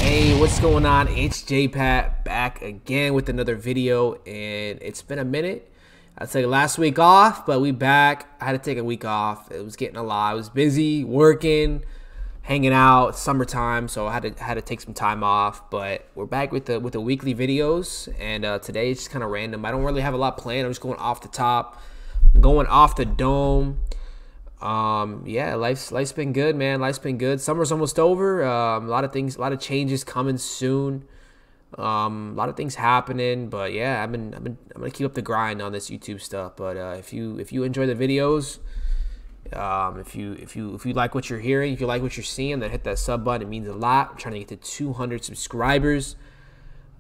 Hey, what's going on? It's JAYPAT back again with another video, and it's been a minute. I took last week off, but we back. I had to take a week off. It was getting a lot. I was busy working, hanging out, summertime, so I had to take some time off. But we're back with the weekly videos, and today it's just kind of random. I don't really have a lot planned. I'm just going off the top, going off the dome. Yeah, life's been good, man. Life's been good. Summer's almost over. A lot of things, a lot of changes coming soon. A lot of things happening, but yeah, I'm gonna keep up the grind on this YouTube stuff. But if you enjoy the videos, if you like what you're hearing, if you like what you're seeing, then hit that sub button. It means a lot. I'm trying to get to 200 subscribers.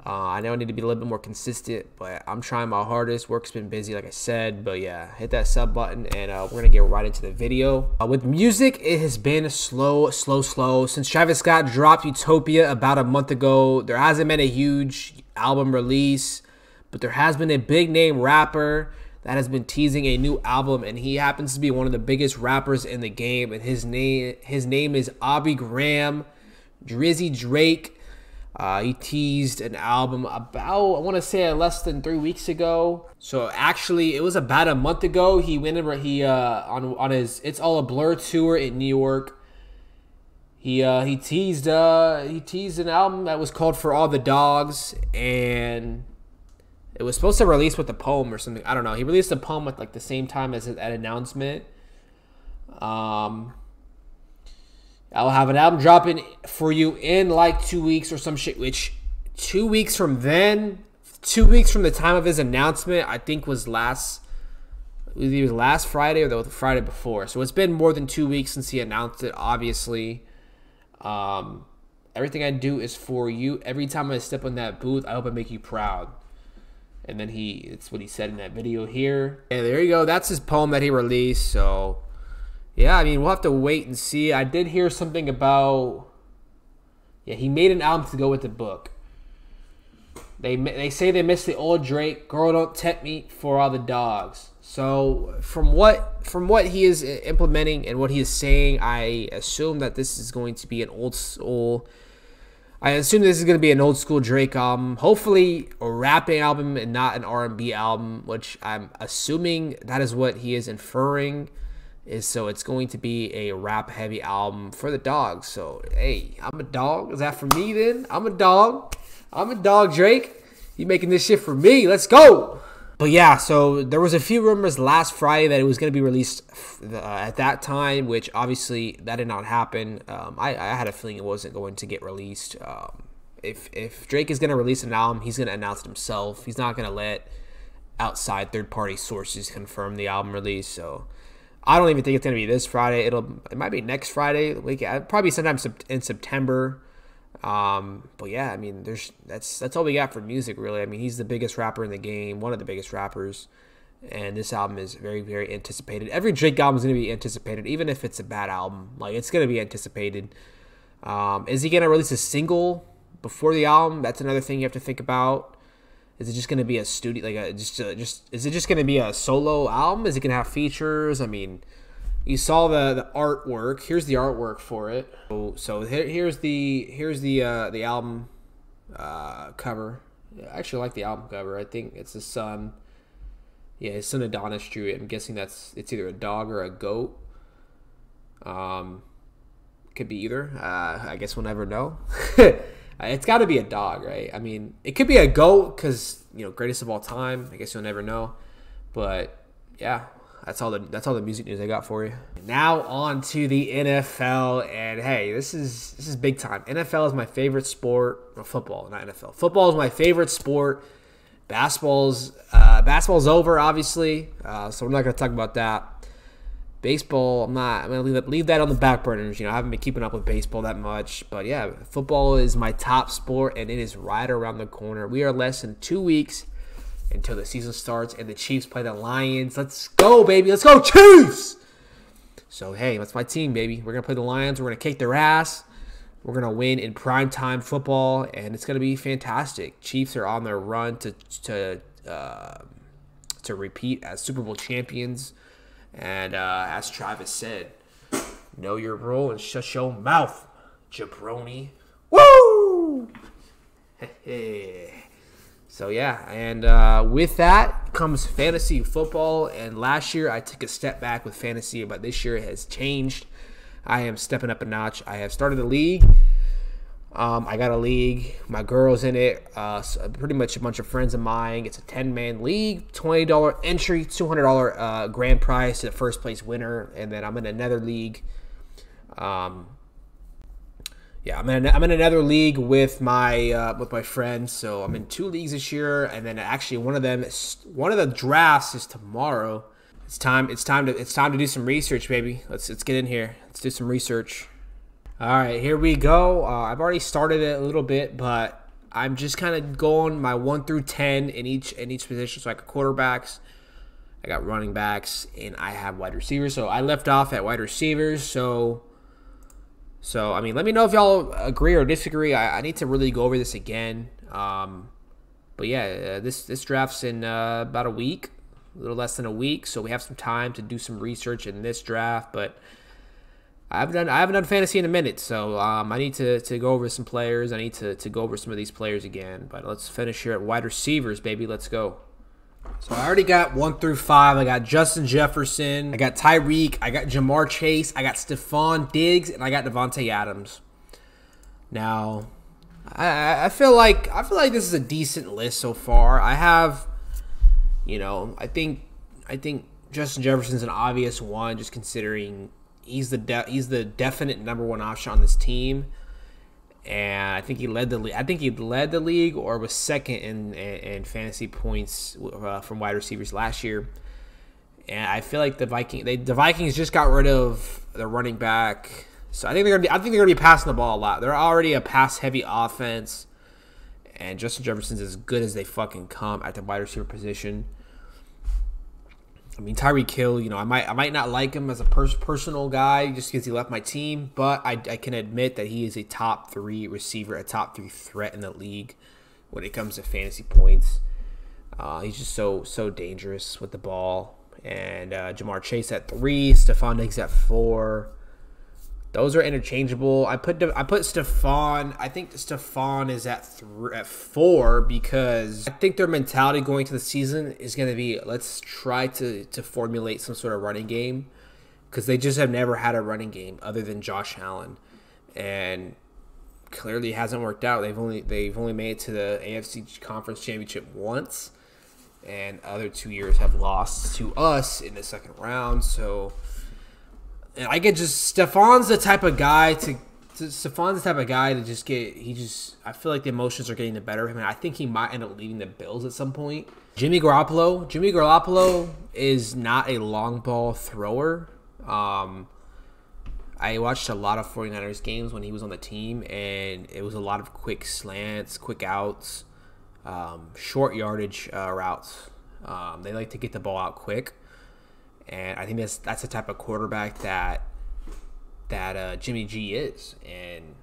I know I need to be a little bit more consistent, but I'm trying my hardest. Work's been busy, like I said, but yeah, hit that sub button, and we're gonna get right into the video. With music, it has been slow. Since Travis Scott dropped Utopia about a month ago, there hasn't been a huge album release, but there has been a big name rapper that has been teasing a new album, and he happens to be one of the biggest rappers in the game, and his name is Aubrey Graham, Drizzy Drake. He teased an album about, I want to say, less than 3 weeks ago. So actually, it was about a month ago. He went over, on his It's All a Blur tour in New York. He teased an album that was called For All the Dogs, and it was supposed to release with a poem or something. I don't know. He released a poem at like the same time as that announcement. I'll have an album dropping for you in like 2 weeks or some shit, which 2 weeks from then, 2 weeks from the time of his announcement, I think was last Friday or the Friday before. So it's been more than 2 weeks since he announced it, obviously. Everything I do is for you. Every time I step on that booth, I hope I make you proud. And then it's what he said in that video here. And there you go. That's his poem that he released. So yeah, I mean, we'll have to wait and see. I did hear something about, yeah, he made an album to go with the book. They say they miss the old Drake, Girl Don't Tempt Me, For All the Dogs. So from what he is implementing and what he is saying, I assume that this is going to be an old school. I assume this is going to be an old school Drake album. Hopefully a rapping album and not an R&B album, which I'm assuming that is what he is inferring. So it's going to be a rap heavy album for the dogs. So hey, I'm a dog. Is that for me then? I'm a dog. I'm a dog, Drake. You making this shit for me? Let's go. But yeah, so there was a few rumors last Friday that it was going to be released at that time, which obviously that did not happen. I had a feeling it wasn't going to get released. If Drake is going to release an album, he's going to announce it himself. He's not going to let outside third-party sources confirm the album release. So I don't even think it's gonna be this Friday. It might be next Friday. Probably sometime in September. But yeah, I mean, that's all we got for music, really. I mean, he's the biggest rapper in the game, one of the biggest rappers, and this album is very, very anticipated. Every Drake album is gonna be anticipated, even if it's a bad album. Like, it's gonna be anticipated. Is he gonna release a single before the album? That's another thing you have to think about. Is it just going to be a studio, like is it just going to be a solo album? Is it going to have features? I mean, you saw the artwork. Here's the artwork for it. So here's the album cover. I actually like the album cover. I think it's his son. Yeah, his son Adonis drew it. I'm guessing it's either a dog or a goat. Could be either. I guess we'll never know. It's got to be a dog, right? I mean, it could be a goat because, you know, greatest of all time. I guess you'll never know. But yeah, that's all the music news I got for you. Now on to the NFL, and hey, this is big time. NFL is my favorite sport. Well, football, not NFL. Football is my favorite sport. Basketball's over, obviously. So we're not gonna talk about that. Baseball, I'm gonna leave that on the back burners. You know, I haven't been keeping up with baseball that much, but yeah, football is my top sport, and it is right around the corner. We are less than 2 weeks until the season starts, and the Chiefs play the Lions. Let's go, baby! Let's go, Chiefs! So hey, that's my team, baby. We're gonna play the Lions. We're gonna kick their ass. We're gonna win in primetime football, and it's gonna be fantastic. Chiefs are on their run to repeat as Super Bowl champions. And as Travis said, know your role and shut your mouth, jabroni. Woo! So yeah, and with that comes fantasy football. And last year I took a step back with fantasy, but this year it has changed. I am stepping up a notch. I have started a league. I got a league. My girl's in it. So pretty much a bunch of friends of mine. It's a 10-man league. $20 entry, $200 grand prize to the first place winner. And then I'm in another league. Yeah, I'm in another league with my friends. So I'm in 2 leagues this year, and then actually one of the drafts is tomorrow. It's time to do some research, baby. Let's get in here. Let's do some research. All right, here we go. I've already started it a little bit, but I'm just kind of going my 1 through 10 in each position. So I got quarterbacks, I got running backs, and I have wide receivers. So I left off at wide receivers. So I mean, let me know if y'all agree or disagree. I need to really go over this again. But yeah, this draft's in about a week, a little less than a week. So we have some time to do some research in this draft. But I haven't done fantasy in a minute, so I need to go over some players. I need to go over some of these players again. But let's finish here at wide receivers, baby. Let's go. So I already got 1 through 5. I got Justin Jefferson, I got Tyreek, I got Jamar Chase, I got Stephon Diggs, and I got Devontae Adams. Now, I feel like this is a decent list so far. I have, I think Justin Jefferson's an obvious one, just considering he's the definite #1 option on this team. And I think he led the league. I think he led the league or was second in fantasy points from wide receivers last year. And I feel like the Vikings just got rid of their running back, so I think they're gonna be passing the ball a lot. They're already a pass heavy offense, and Justin Jefferson's as good as they fucking come at the wide receiver position. I mean, Tyreek Hill, I might not like him as a personal guy just because he left my team, but I can admit that he is a top 3 receiver, a top 3 threat in the league when it comes to fantasy points. He's just so dangerous with the ball. And Jamar Chase at 3, Stephon Diggs at 4. Those are interchangeable. I put Stephon. I think Stephon is at 4 because I think their mentality going to the season is going to be, let's try to formulate some sort of running game, because they just have never had a running game other than Josh Allen, and clearly it hasn't worked out. They've only made it to the AFC Conference Championship once, and other 2 years have lost to us in the second round. So. And I get Stephon's the type of guy to just get. I feel like the emotions are getting the better of him, and I think he might end up leaving the Bills at some point. Jimmy Garoppolo is not a long ball thrower. I watched a lot of 49ers games when he was on the team, and it was a lot of quick slants, quick outs, short yardage routes. They like to get the ball out quick. And I think that's the type of quarterback that Jimmy G is. And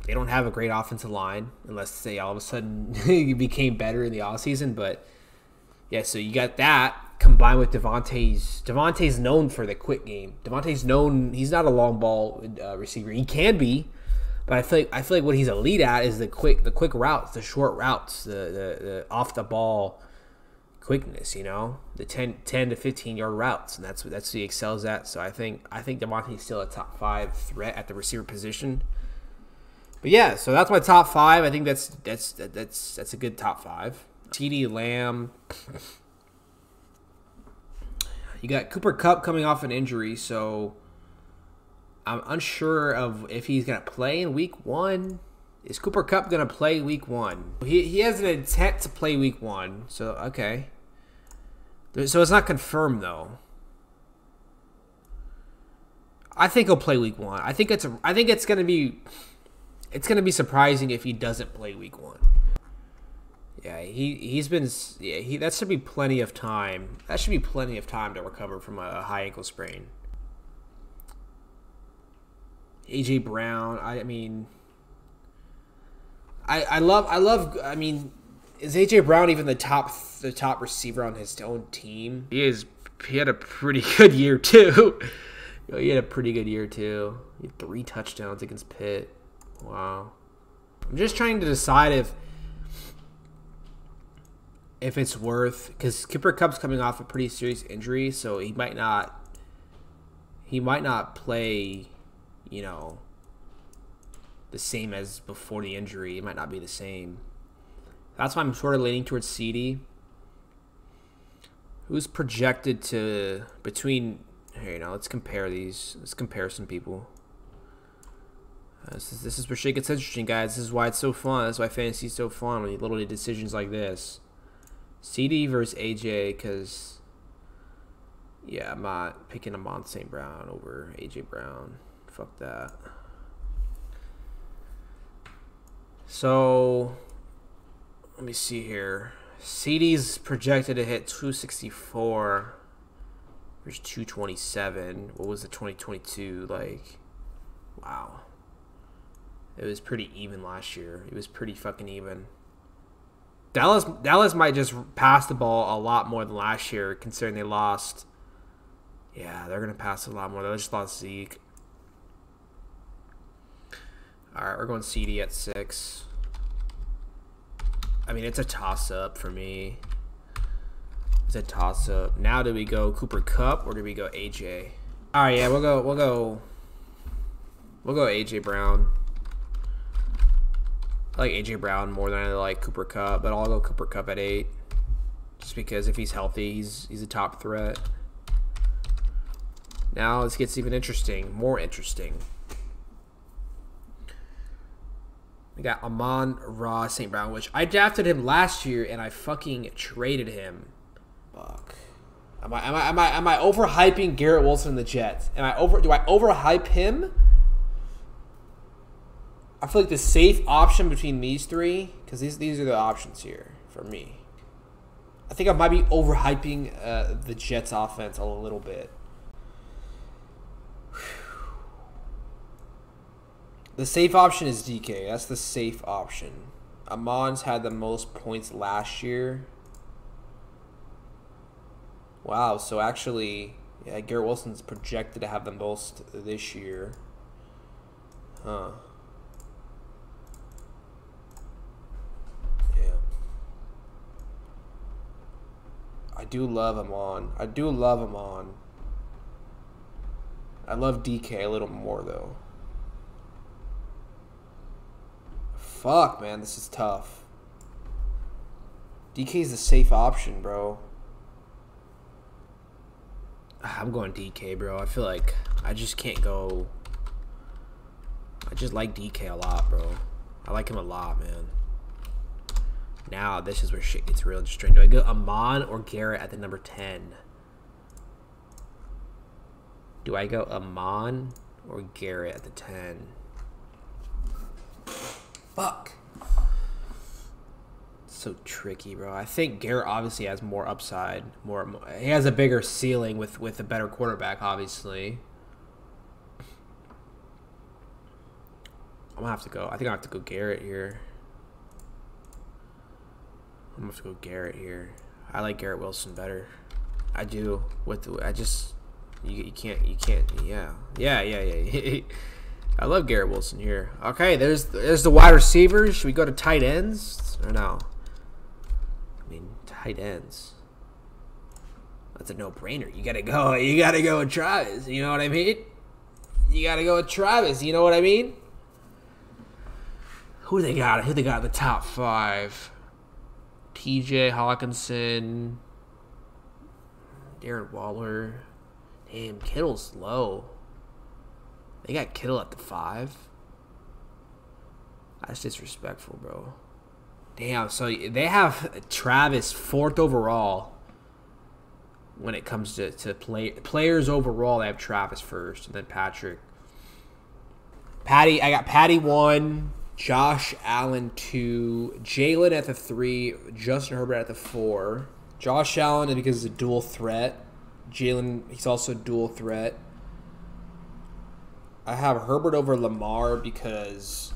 they don't have a great offensive line unless they all of a sudden he became better in the offseason. But, yeah, so you got that combined with Devontae's. Devontae's known for the quick game. He's not a long ball receiver. He can be. But I feel like what he's elite at is the quick routes, the short routes, the off the ball quickness, the 10 to 15 yard routes, and that's what he excels at. So I think Devontae's still a top 5 threat at the receiver position. But yeah, so that's my top 5. I think that's a good top 5. TD Lamb. You got Cooper Kupp coming off an injury, so I'm unsure of if he's gonna play in week 1. Is Cooper Kupp gonna play week 1? He has an intent to play week 1, so okay. So it's not confirmed though. I think he'll play week 1. I think it's gonna be surprising if he doesn't play week 1. Yeah, that should be plenty of time. That should be plenty of time to recover from a high ankle sprain. AJ Brown. I mean, is AJ Brown even the top receiver on his own team? He had a pretty good year too. He had 3 touchdowns against Pitt. Wow. I'm just trying to decide if it's worth, because Cooper Kupp's coming off a pretty serious injury, so he might not play, you know, the same as before the injury. It might not be the same. That's why I'm sort of leaning towards CD. Who's projected to between here? Now let's compare these. Let's compare some people. This is where shit gets interesting, guys. This is why it's so fun. That's why fantasy is so fun when you little decisions like this. CD versus AJ, because yeah, I'm not picking Amon St. Brown over AJ Brown. Fuck that. So let me see here. CD's projected to hit 264. There's 227. What was the 2022 like? Wow. It was pretty even last year. It was pretty fucking even. Dallas might just pass the ball a lot more than last year, considering they lost. Yeah, they're gonna pass a lot more. They just lost Zeke. All right, we're going CD at 6. I mean, it's a toss-up for me. It's a toss-up. Now, do we go Cooper Kupp or do we go AJ? All right, yeah, we'll go AJ Brown. I like AJ Brown more than I like Cooper Kupp, but I'll go Cooper Kupp at 8, just because if he's healthy, he's a top threat. Now this gets even interesting, more interesting. We got Amon-Ra St. Brown, which I drafted him last year and I fucking traded him. Fuck. Am I overhyping Garrett Wilson and the Jets? Do I overhype him? I feel like the safe option between these three, because these are the options here for me. I think I might be overhyping the Jets offense a little bit. The safe option is DK. That's the safe option. Amon's had the most points last year. Wow, so actually, yeah, Garrett Wilson's projected to have the most this year. Huh. Yeah. I do love Amon. I love DK a little more, though. Fuck, man, this is tough. DK's the safe option, bro. I'm going DK, bro. I feel like I just can't go. I just like DK a lot, bro. I like him a lot, man. Now, this is where shit gets real interesting. Do I go Amon or Garrett at the number 10? Do I go Amon or Garrett at the 10? Fuck. So tricky, bro. I think Garrett obviously has more upside. He has a bigger ceiling with a better quarterback, obviously. I'm gonna have to go. I think I have to go Garrett here. I'm gonna have to go Garrett here. I like Garrett Wilson better. I do. You can't. Yeah. I love Garrett Wilson here. Okay, there's the wide receivers. Should we go to tight ends or no? I mean, tight ends. That's a no-brainer. You gotta go with Travis. You know what I mean? You gotta go with Travis. You know what I mean? Who they got in the top 5? TJ Hawkinson, Darren Waller. Damn, Kittle's low. They got Kittle at the 5. That's disrespectful, bro. Damn, so they have Travis 4th overall. When it comes to players overall, they have Travis first, and then Patrick. I got Patty 1, Josh Allen 2, Jalen at the 3, Justin Herbert at the 4. Josh Allen because he's a dual threat. Jalen, he's also a dual threat. I have Herbert over Lamar because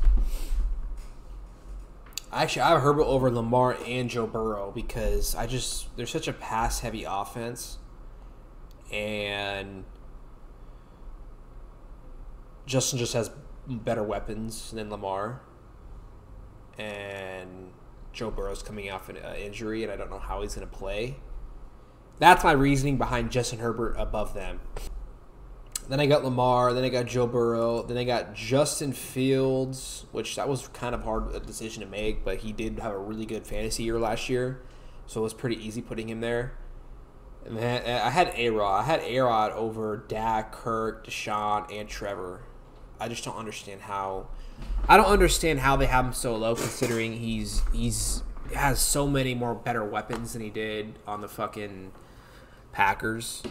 actually I have Herbert over Lamar and Joe Burrow because there's such a pass heavy offense, and Justin just has better weapons than Lamar, and Joe Burrow's coming off an injury, and I don't know how he's going to play. That's my reasoning behind Justin Herbert above them. Then I got Lamar. Then I got Joe Burrow. Then I got Justin Fields, which that was kind of hard a decision to make, but he did have a really good fantasy year last year, so it was pretty easy putting him there. And then I had A-Rod. I had A-Rod over Dak, Kirk, Deshaun, and Trevor. I just don't understand how. I don't understand how they have him so low, considering he's has so many more better weapons than he did on the fucking Packers.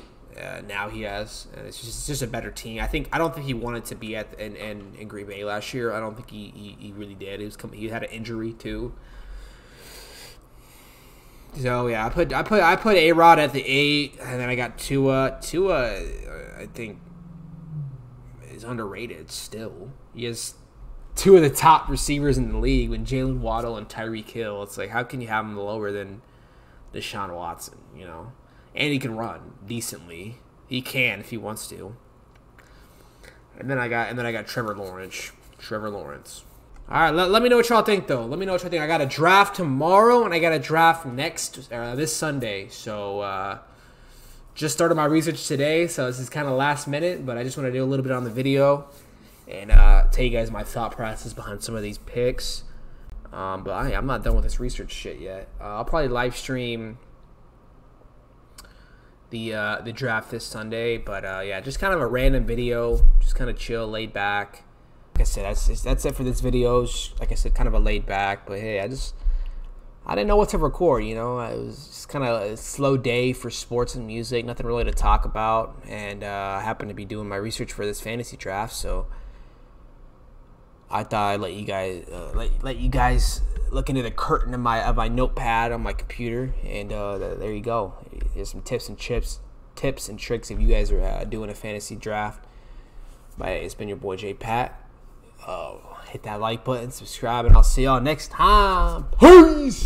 Now he has, and it's just a better team. I don't think he wanted to be at in Green Bay last year. I don't think he really did. He had an injury too. So yeah, I put A-Rod at the 8, and then I got Tua. Tua, I think, is underrated still. He has 2 of the top receivers in the league, when Jalen Waddle and Tyreek Hill. It's like, how can you have him lower than Deshaun Watson? You know, and he can run decently. He can if he wants to. And then I got Trevor Lawrence. All right, let me know what y'all think, though. Let me know what y'all think. I got a draft tomorrow, and I got a draft this Sunday. So, just started my research today, so this is kind of last minute, but I just want to do a little bit on the video and tell you guys my thought process behind some of these picks. But I'm not done with this research shit yet. I'll probably live stream the draft this Sunday, but yeah, just kind of a random video, just kind of chill, laid back. Like I said, that's it for this video. Like I said, kind of a laid back, but hey, I didn't know what to record, you know. It was just kind of a slow day for sports and music, nothing really to talk about, and I happened to be doing my research for this fantasy draft, so I thought I'd let you guys look into the curtain of my notepad on my computer, and there you go. Here's some tips and tricks if you guys are doing a fantasy draft. It's been your boy JAYPAT. Hit that like button, subscribe, and I'll see y'all next time. Peace!